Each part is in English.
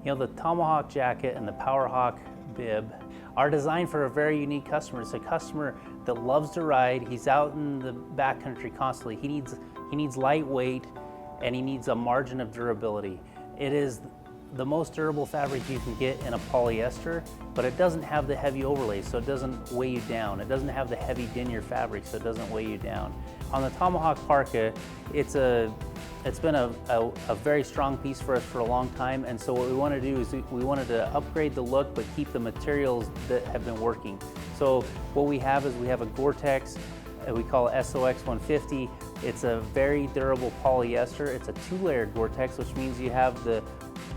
You know, the Tomahawk jacket and the Powerhawk bib are designed for a very unique customer. It's a customer that loves to ride. He's out in the backcountry constantly. He needs lightweight, and he needs a margin of durability. It is the most durable fabric you can get in a polyester, but it doesn't have the heavy overlay, so it doesn't weigh you down. It doesn't have the heavy denier fabric, so it doesn't weigh you down. On the Tomahawk parka, it's been a very strong piece for us for a long time, and so what we want to do is we wanted to upgrade the look but keep the materials that have been working. So what we have is we have a Gore-Tex, we call it SOX 150. It's a very durable polyester. It's a two-layered Gore-Tex, which means you have the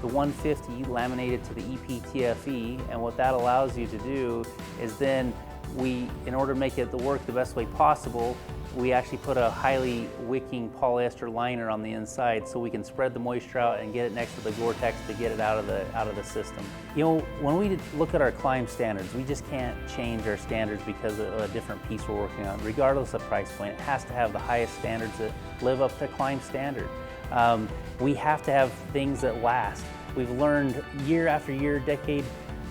150 laminated to the EPTFE, and what that allows you to do is then in order to make it work the best way possible, we actually put a highly wicking polyester liner on the inside so we can spread the moisture out and get it next to the Gore-Tex to get it out of the system. You know, when we look at our Klim standards, we just can't change our standards because of a different piece we're working on. Regardless of price point, it has to have the highest standards that live up to Klim standard. We have to have things that last. We've learned year after year, decade,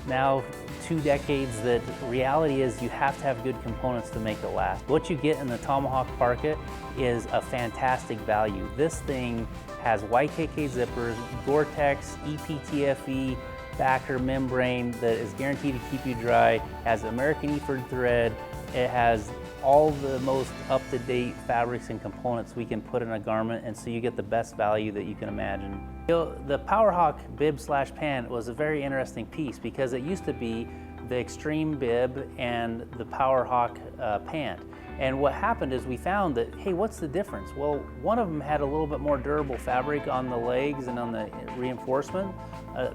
now 2 decades, that reality is you have to have good components to make it last. What you get in the Tomahawk parka is a fantastic value. This thing has YKK zippers, Gore-Tex, EPTFE, backer membrane that is guaranteed to keep you dry, has American Eford thread, it has all the most up-to-date fabrics and components we can put in a garment, and so you get the best value that you can imagine. You know, the Powerhawk bib/pant was a very interesting piece because it used to be the Extreme bib and the Powerhawk pant. And what happened is we found that, hey, what's the difference? Well, one of them had a little bit more durable fabric on the legs and on the reinforcement.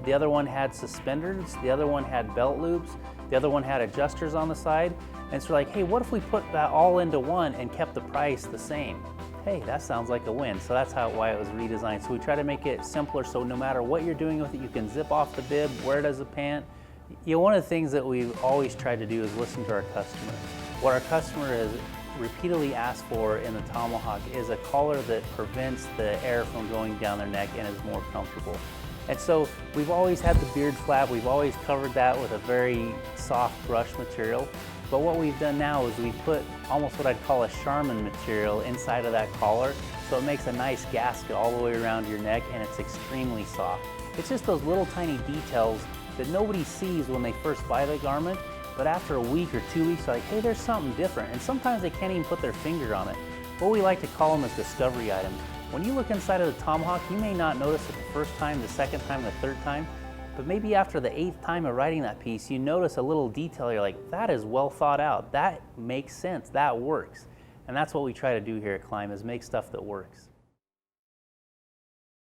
The other one had suspenders. The other one had belt loops. The other one had adjusters on the side. And so we're like, hey, what if we put that all into one and kept the price the same? Hey, that sounds like a win. So that's why it was redesigned. So we try to make it simpler so no matter what you're doing with it, you can zip off the bib, wear it as a pant. You know, one of the things that we've always tried to do is listen to our customer. What our customer has repeatedly asked for in the Tomahawk is a collar that prevents the air from going down their neck and is more comfortable. And so we've always had the beard flap, we've always covered that with a very soft brush material. But what we've done now is we've put almost what I'd call a Charmin material inside of that collar, so it makes a nice gasket all the way around your neck, and it's extremely soft. It's just those little tiny details that nobody sees when they first buy the garment, but after a week or 2 weeks, they're like, hey, there's something different. And sometimes they can't even put their finger on it. What we like to call them is discovery items. When you look inside of the Tomahawk, you may not notice it the first time, the second time, the third time, but maybe after the 8th time of writing that piece, you notice a little detail, you're like, that is well thought out, that makes sense, that works. And that's what we try to do here at Klim, is make stuff that works.